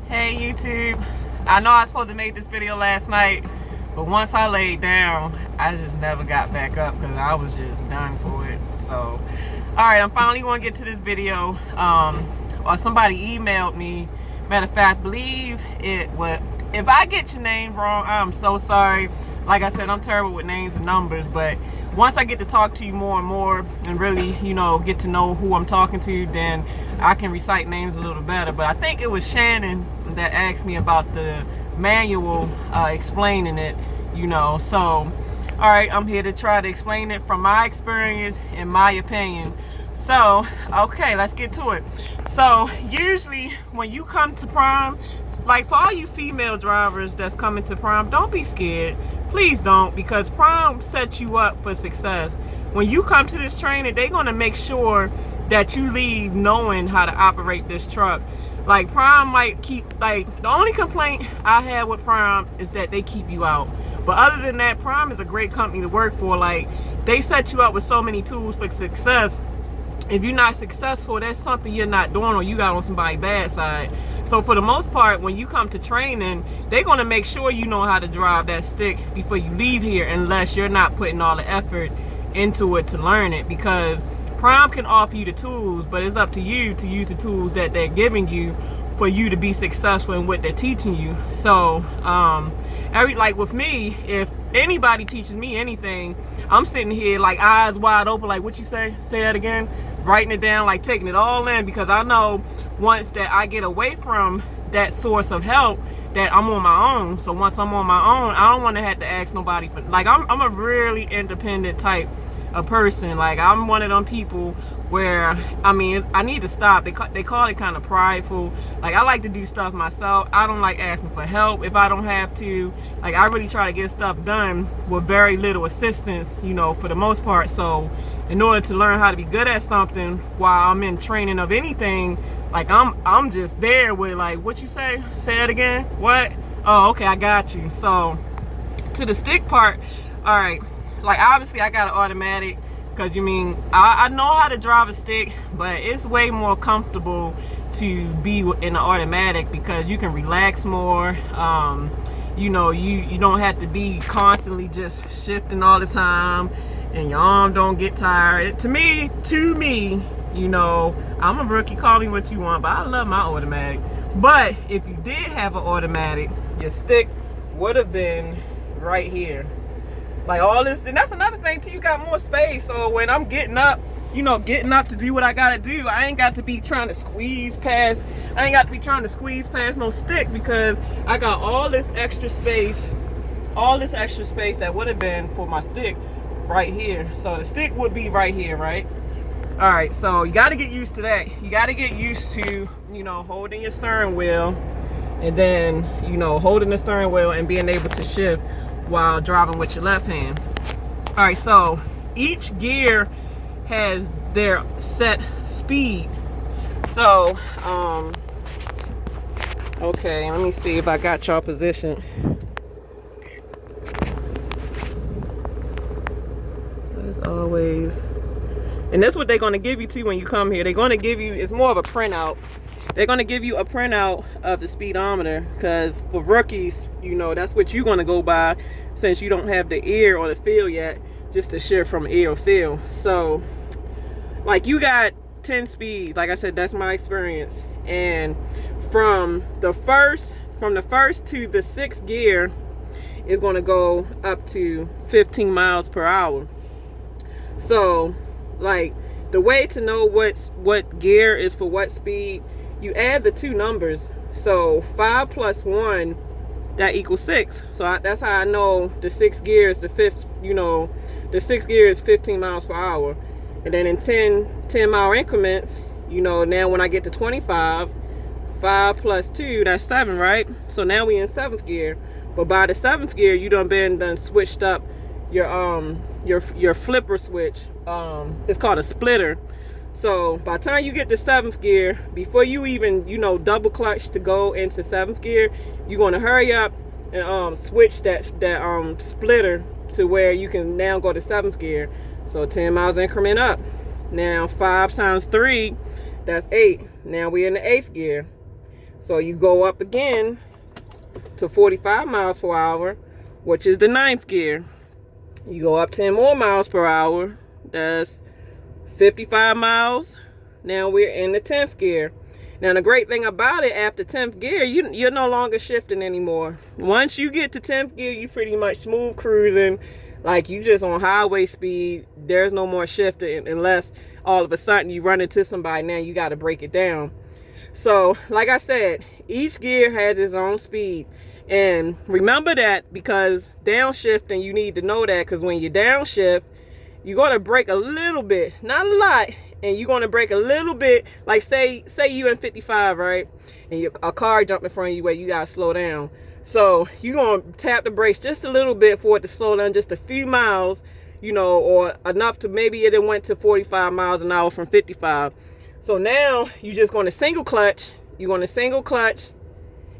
Hey YouTube, I know I was supposed to make this video last night, but once I laid down, I just never got back up because I was just done for it. So, alright, I'm finally going to get to this video. Or somebody emailed me. Matter of fact, I believe it was, if I get your name wrong, I'm so sorry. Like I said, I'm terrible with names and numbers, but once I get to talk to you more and more and really, get to know who I'm talking to, then I can recite names a little better. But I think it was Shannon that asked me about the manual explaining it, So, all right, I'm here to try to explain it from my experience and my opinion. So, okay, let's get to it. So, usually when you come to prom, like for all you female drivers that's coming to prom, don't be scared. Please don't, because prom sets you up for success. When you come to this training, they're going to make sure that you leave knowing how to operate this truck. Like prom might keep, like the only complaint I have with prom is that they keep you out. But other than that, prom is a great company to work for. Like they set you up with so many tools for success. If you're not successful, that's something you're not doing or you got on somebody's bad side. So for the most part, when you come to training, they're going to make sure you know how to drive that stick before you leave here, unless you're not putting all the effort into it to learn it. Because prom can offer you the tools, but it's up to you to use the tools that they're giving you for you to be successful in what they're teaching you. So like with me, if anybody teaches me anything, I'm sitting here like eyes wide open, like what you say that again, writing it down, like taking it all in, because I know once that I get away from that source of help, that I'm on my own. So once I'm on my own, I don't want to have to ask nobody for, like I'm a really independent type of person. Like I'm one of them people where, I mean, I need to stop. They call it kind of prideful. Like I like to do stuff myself. I don't like asking for help if I don't have to. Like I really try to get stuff done with very little assistance, for the most part. So in order to learn how to be good at something while I'm in training of anything, like I'm just there with like, what you say that again, what? Oh, okay, I got you. So to the stick part, all right, like obviously I got an automatic, because I know how to drive a stick, but it's way more comfortable to be in an automatic because you can relax more. You don't have to be constantly just shifting all the time and your arm don't get tired. To me, I'm a rookie, call me what you want, but I love my automatic. But if you did have an automatic, your stick would have been right here. Like all this, and that's another thing too, you got more space. So when I'm getting up to do what I gotta do, I ain't got to be trying to squeeze past no stick, because I got all this extra space that would have been for my stick right here. So the stick would be right here, right? All right, so you got to get used to that. You got to get used to, holding your steering wheel, and then, holding the steering wheel and being able to shift while driving with your left hand. All right, so each gear has their set speed. So, okay, let me see if I got y'all positioned. As always, and that's what they're going to give you too when you come here. They're going to give you, it's more of a printout. They're going to give you a printout of the speedometer, because for rookies, that's what you're going to go by, since you don't have the ear or the feel yet, just to shift from ear or feel. So like you got 10 speeds, like I said, that's my experience. And from the first to the sixth gear is going to go up to 15 miles per hour. So like the way to know what gear is for what speed, you add the two numbers. So 5 plus 1, that equals 6. So that's how I know the sixth gear is the fifth, the sixth gear is 15 miles per hour. And then in 10 mile increments, now when I get to 25, 5 plus 2, that's 7, right? So now we in seventh gear. But by the seventh gear, you done switched up your flipper switch. It's called a splitter. So by the time you get to seventh gear, before you even, double clutch to go into seventh gear, you're going to hurry up and switch that splitter to where you can now go to seventh gear. So 10 miles increment up. Now 5 times 3, that's 8. Now we're in the eighth gear. So you go up again to 45 miles per hour, which is the 9th gear. You go up 10 more miles per hour. That's 55 miles. Now we're in the 10th gear. Now the great thing about it, after 10th gear, you're no longer shifting anymore. Once you get to 10th gear, you pretty much smooth cruising. Like you just on highway speed. There's no more shifting unless all of a sudden you run into somebody. Now you got to break it down. So like I said, each gear has its own speed. And remember that, because downshifting, you need to know that, because when you downshift, you're going to brake a little bit, not a lot, and you're going to brake a little bit. Like say you in 55, right? And a car jump in front of you where you got to slow down. So you're going to tap the brakes just a little bit for it to slow down just a few miles, you know, or enough to maybe it went to 45 miles an hour from 55. So now you're just going to single clutch. You're going to single clutch.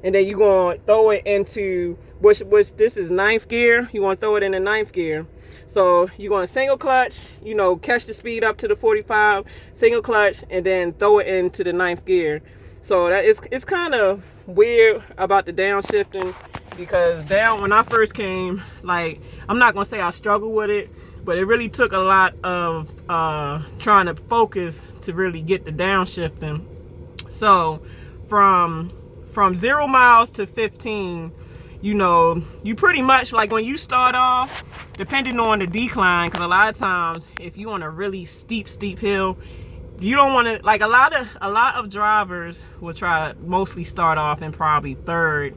And then you're going to throw it into, which this is 9th gear. You want to throw it in the 9th gear. So you're going to single clutch, you know, catch the speed up to the 45, single clutch, and then throw it into the 9th gear. So that it's kind of weird about the downshifting, because when I first came, like, I'm not going to say I struggled with it, but it really took a lot of trying to focus to really get the downshifting. So from 0 miles to 15, you know, you pretty much, like when you start off, depending on the decline, because a lot of times if you on a really steep hill, you don't want to, like, a lot of drivers will try to mostly start off in probably 3rd.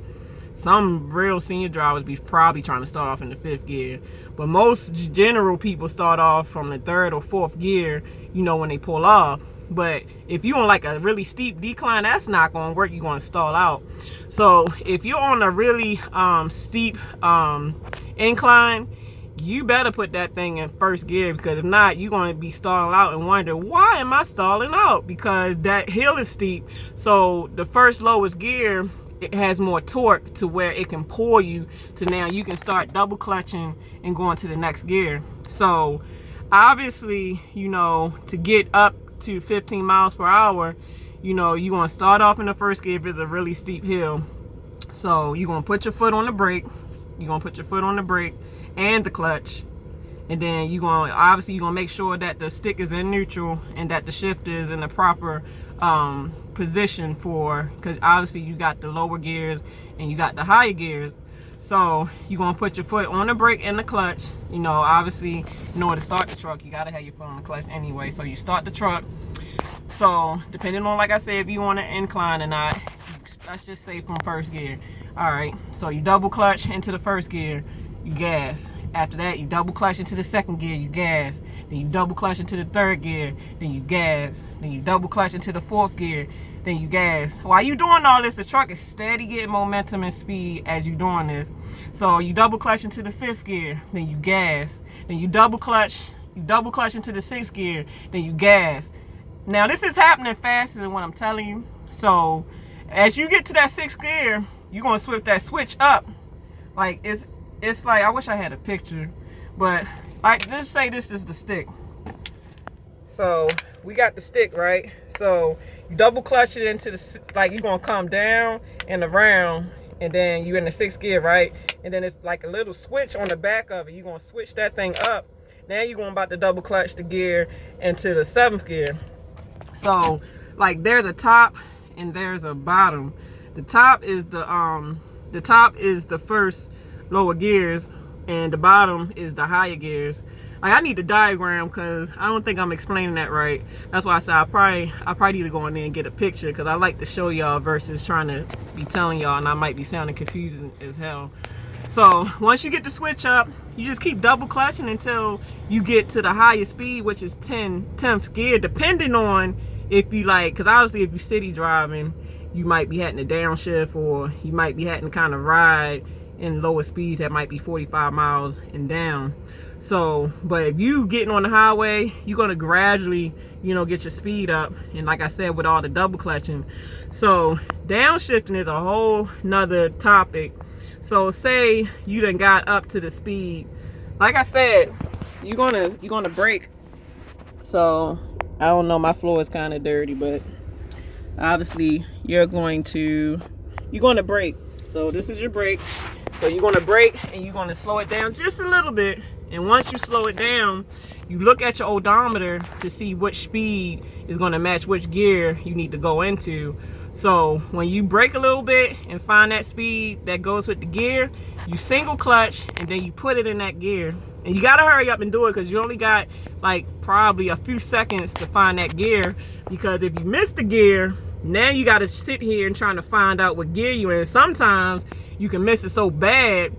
Some real senior drivers be probably trying to start off in the 5th gear, but most general people start off from the 3rd or 4th gear, you know, when they pull off. But if you're on like a really steep decline, that's not going to work. You're going to stall out. So if you're on a really steep incline, you better put that thing in 1st gear, because if not, you're going to be stalling out and wonder, why am I stalling out? Because that hill is steep. So the first lowest gear, it has more torque to where it can pull you to, now you can start double clutching and going to the next gear. So obviously, you know, to get up to 15 miles per hour, you know, you want to start off in the 1st gear if it's a really steep hill. So you're going to put your foot on the brake. You're going to put your foot on the brake and the clutch. And then you're going to make sure that the stick is in neutral and that the shifter is in the proper position for, because obviously you got the lower gears and you got the higher gears. So you're going to put your foot on the brake and the clutch. You know, obviously, in order to start the truck, you got to have your foot on the clutch anyway. So you start the truck. So depending on, like I said, if you want to incline or not, let's just say from 1st gear. All right, so you double clutch into the 1st gear, you gas. After that, you double clutch into the 2nd gear, you gas. Then you double clutch into the 3rd gear, then you gas. Then you double clutch into the 4th gear, then you gas. While you doing all this, the truck is steady getting momentum and speed as you doing this. So you double clutch into the 5th gear, then you gas. Then you double clutch into the 6th gear, then you gas. Now this is happening faster than what I'm telling you. So as you get to that 6th gear, you're gonna switch up. Like it's like, I wish I had a picture, but like, just say this is the stick. So we got the stick, right? So you double clutch it into the, like, you're gonna come down and around, and then you're in the 6th gear, right? And then it's like a little switch on the back of it. You're gonna switch that thing up. Now you're going about to double clutch the gear into the 7th gear. So like, there's a top and there's a bottom. The top is the first lower gears, and the bottom is the higher gears. Like, I need the diagram, because I don't think I'm explaining that right. That's why I said I probably need to go in there and get a picture, because I like to show y'all versus trying to be telling y'all, and I might be sounding confusing as hell. So once you get the switch up, you just keep double clutching until you get to the highest speed, which is 10th gear, depending on if you, like, because obviously if you're city driving, you might be having to downshift, or you might be having to kind of ride in lower speeds that might be 45 miles and down. So, but if you getting on the highway, you're gonna gradually, you know, get your speed up. And like I said, with all the double clutching. So downshifting is a whole nother topic. So say you done got up to the speed, like I said, you're gonna brake. So I don't know, my floor is kind of dirty, but obviously you're going to brake. So this is your brake. So you're going to brake and you're going to slow it down just a little bit. And once you slow it down, you look at your odometer to see which speed is going to match which gear you need to go into. So when you brake a little bit and find that speed that goes with the gear, you single clutch and then you put it in that gear. And you got to hurry up and do it because you only got like probably a few seconds to find that gear, because if you miss the gear, now you got to sit here and trying to find out what gear you're in. Sometimes you can miss it so bad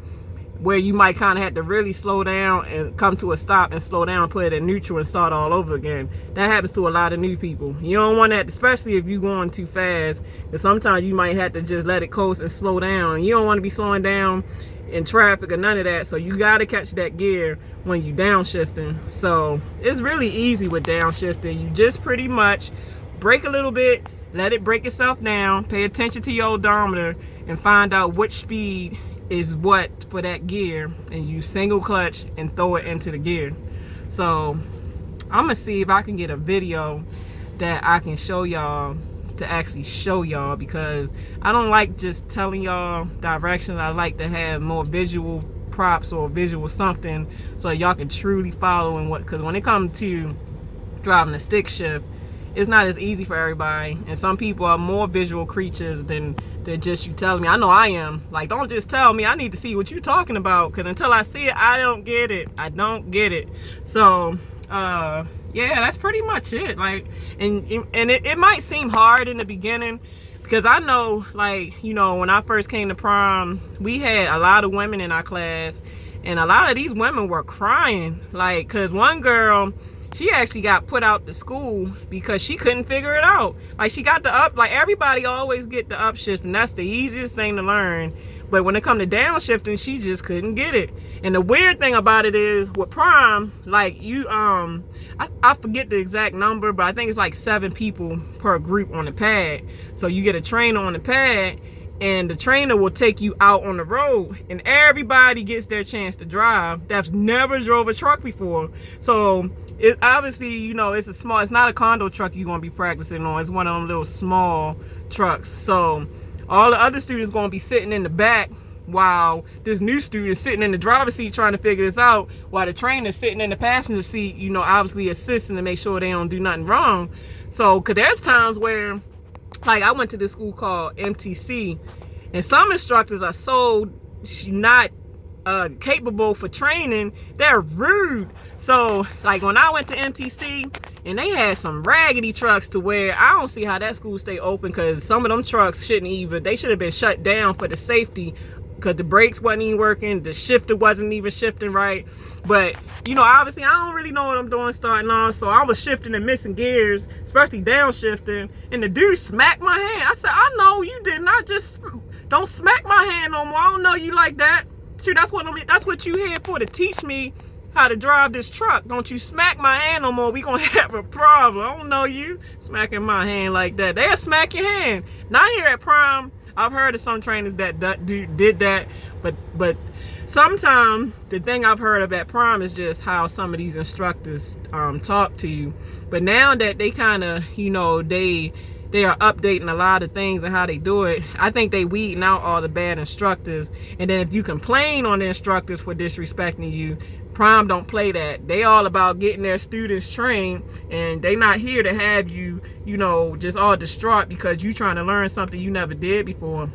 where you might kind of have to really slow down and come to a stop and slow down, put it in neutral and start all over again. That happens to a lot of new people. You don't want that, especially if you're going too fast, because sometimes you might have to just let it coast and slow down. You don't want to be slowing down in traffic or none of that. So you got to catch that gear when you downshifting. So it's really easy with downshifting. You just pretty much brake a little bit, let it break itself down, pay attention to your odometer, and find out which speed is what for that gear, and you single clutch and throw it into the gear. So I'm gonna see if I can get a video that I can show y'all, to actually show y'all, because I don't like just telling y'all directions. I like to have more visual props or visual something so y'all can truly follow in what, because when it comes to driving a stick shift, it's not as easy for everybody, and some people are more visual creatures than just you telling me. I know I am. Like, don't just tell me. I need to see what you're talking about, because until I see it, I don't get it. I don't get it. So yeah, that's pretty much it. Like, and it might seem hard in the beginning, because I know, like, you know, when I first came to prom, we had a lot of women in our class, and a lot of these women were crying, like, because one girl, she actually got put out to school because she couldn't figure it out. Like, she got the up, like everybody always get the upshift, and that's the easiest thing to learn. But when it come to downshifting, she just couldn't get it. And the weird thing about it is with prom, like you, I forget the exact number, but I think it's like 7 people per group on the pad. So you get a trainer on the pad, and the trainer will take you out on the road, and everybody gets their chance to drive that's never drove a truck before. So it obviously, you know, it's not a condo truck you're gonna be practicing on. It's one of them little small trucks. So all the other students gonna be sitting in the back while this new student is sitting in the driver's seat trying to figure this out, while the trainer's sitting in the passenger seat, you know, obviously assisting to make sure they don't do nothing wrong. So, cause there's times where, like, I went to this school called MTC, and some instructors are so not capable for training, they're rude. So, like, when I went to MTC, and they had some raggedy trucks to where I don't see how that school stay open, because some of them trucks they should have been shut down for the safety, because the brakes wasn't even working, the shifter wasn't even shifting right. But, you know, obviously I don't really know what I'm doing starting off, so I was shifting and missing gears, especially downshifting, and the dude smacked my hand. I said, I know you did not just, don't smack my hand no more. I don't know you like that. Shoot, that's what you here for, to teach me how to drive this truck. Don't you smack my hand no more. We gonna have a problem. I don't know you smacking my hand like that. They'll smack your hand. Not here at prom. I've heard of some trainers that did that, but sometimes the thing I've heard of at prom is just how some of these instructors talk to you. But now that they kind of, you know, they are updating a lot of things and how they do it, I think they weeding out all the bad instructors. And then if you complain on the instructors for disrespecting you, prom don't play that. They all about getting their students trained, and they not here to have you, you know, just all distraught because you trying to learn something you never did before.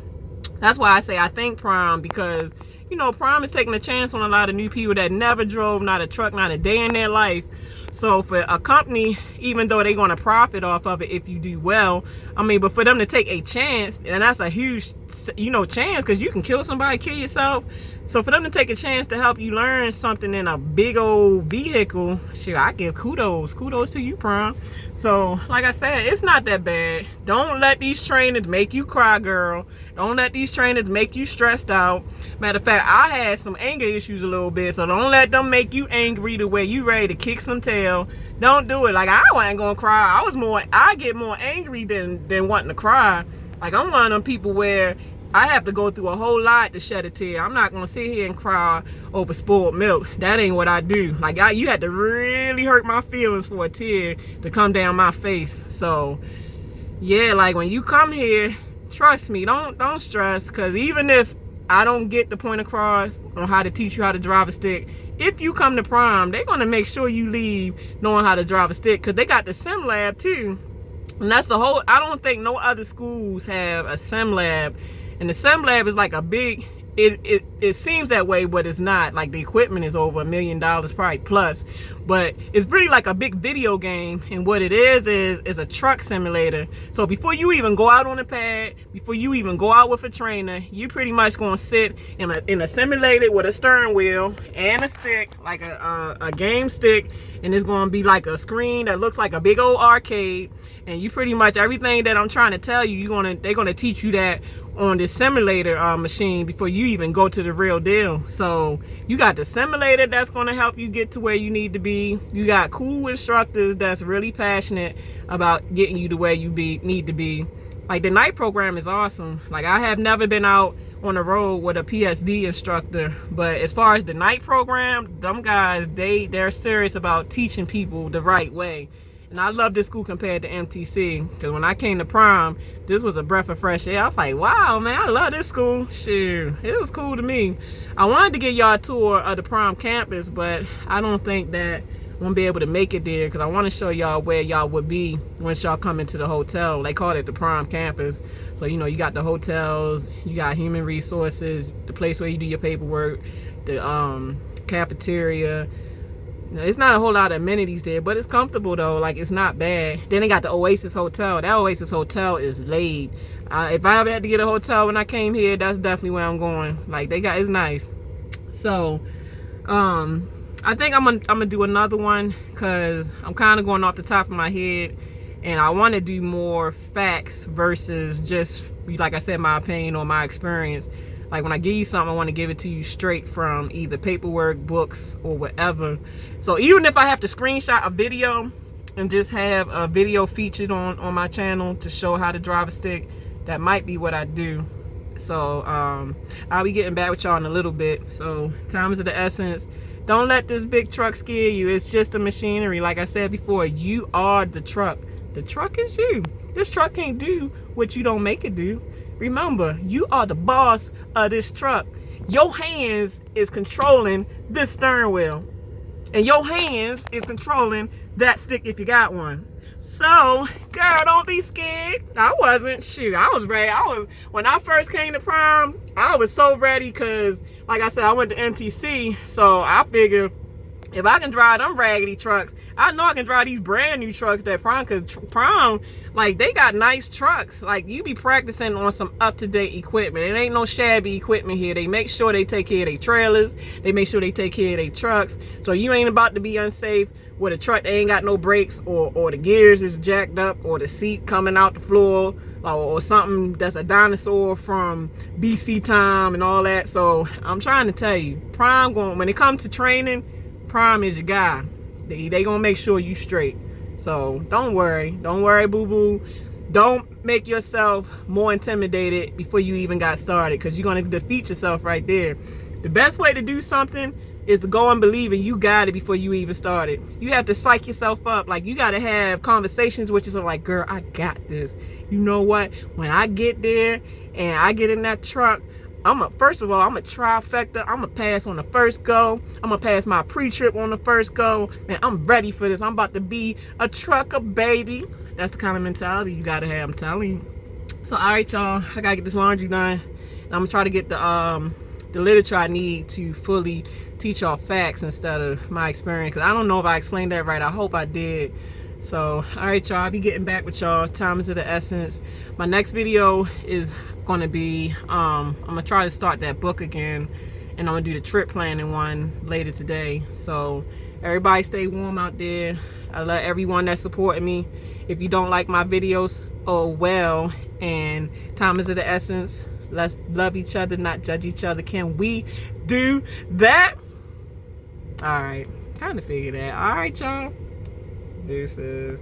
That's why I say I think prom, because, you know, prom is taking a chance on a lot of new people that never drove not a truck, not a day in their life. So for a company, even though they're going to profit off of it if you do well, I mean, but for them to take a chance, and that's a huge, you know, chance, because you can kill somebody, kill yourself. So for them to take a chance to help you learn something in a big old vehicle, shit, I give kudos to you, prom. So like I said, it's not that bad. Don't let these trainers make you cry, girl. Don't let these trainers make you stressed out. Matter of fact, I had some anger issues a little bit, so don't let them make you angry to where you ready to kick some tail. Don't do it. Like, I wasn't gonna cry. I get more angry than wanting to cry. Like, I'm one of them people where I have to go through a whole lot to shed a tear. I'm not gonna sit here and cry over spoiled milk. That ain't what I do. Like, you had to really hurt my feelings for a tear to come down my face. So yeah, like when you come here, trust me, don't stress, because even if I don't get the point across on how to teach you how to drive a stick, if you come to prom, they're going to make sure you leave knowing how to drive a stick, because they got the sim lab too. And that's the whole, I don't think no other schools have a sim lab. And the sim lab is like a big, it seems that way, but it's not. Like the equipment is over $1 million probably plus, but it's really like a big video game. And what it is a truck simulator. So before you even go out on the pad, before you even go out with a trainer, you pretty much gonna sit in a simulator with a steering wheel and a stick, like a game stick, and it's gonna be like a screen that looks like a big old arcade. And you pretty much, everything that I'm trying to tell you, they're gonna teach you that on this simulator machine before you even go to the real deal. So you got the simulator that's gonna help you get to where you need to be. You got cool instructors that's really passionate about getting you to where you need to be. Like the night program is awesome. Like I have never been out on the road with a PSD instructor, but as far as the night program, them guys, they're serious about teaching people the right way. And I love this school compared to MTC, because when I came to prom, this was a breath of fresh air. I was like, wow, man, I love this school. Sure, it was cool to me. I wanted to give y'all a tour of the prom campus, but I don't think that I won't be able to make it there, because I want to show y'all where y'all would be once y'all come into the hotel. They call it the prom campus. So, you know, you got the hotels, you got human resources, the place where you do your paperwork, the cafeteria. It's not a whole lot of amenities there, but it's comfortable though. Like, it's not bad. Then they got the Oasis Hotel. That Oasis Hotel is laid. If I ever had to get a hotel when I came here, that's definitely where I'm going. Like, it's nice. So I think I'm gonna do another one, because I'm kind of going off the top of my head, and I want to do more facts versus just, like I said, my opinion or my experience. Like when I give you something, I want to give it to you straight from either paperwork, books, or whatever. So even if I have to screenshot a video and just have a video featured on my channel to show how to drive a stick, that might be what I do. So I'll be getting back with y'all in a little bit. So time is of the essence. Don't let this big truck scare you. It's just a machinery. Like I said before, you are the truck. The truck is you. This truck can't do what you don't make it do. Remember, you are the boss of this truck. Your hands is controlling this steering wheel, and your hands is controlling that stick if you got one. So, girl, don't be scared. I wasn't. Shoot, I was ready. When I first came to prom, I was so ready, because, like I said, I went to MTC, so I figured if I can drive them raggedy trucks, I know I can drive these brand new trucks that prom, because prom, like, they got nice trucks. Like, you be practicing on some up-to-date equipment. It ain't no shabby equipment here. They make sure they take care of their trailers. They make sure they take care of their trucks. So you ain't about to be unsafe with a truck that ain't got no brakes, or the gears is jacked up, or the seat coming out the floor, or something that's a dinosaur from BC time and all that. So I'm trying to tell you, prom, when it comes to training, prom is your guy. They gonna make sure you straight. So don't worry, boo-boo. Don't make yourself more intimidated before you even got started, because you're gonna defeat yourself right there. The best way to do something is to go and believe in you got it before you even started. You have to psych yourself up. Like, you gotta have conversations with yourself like, girl, I got this. You know what? When I get there and I get in that truck, first of all, I'm a trifecta. I'm gonna pass on the first go. I'm gonna pass my pre-trip on the first go. Man, I'm ready for this. I'm about to be a trucker, baby. That's the kind of mentality you gotta have, I'm telling you. So, all right, y'all, I gotta get this laundry done. And I'm gonna try to get the literature I need to fully teach y'all facts instead of my experience, because I don't know if I explained that right. I hope I did. So, all right, y'all, I'll be getting back with y'all. Time is of the essence. My next video is gonna be I'm gonna try to start that book again, and I'm gonna do the trip planning one later today. So everybody stay warm out there. I love everyone that's supporting me. If you don't like my videos, oh well, and time is of the essence. Let's love each other, not judge each other. Can we do that? All right, kind of figured that. All right, y'all, this is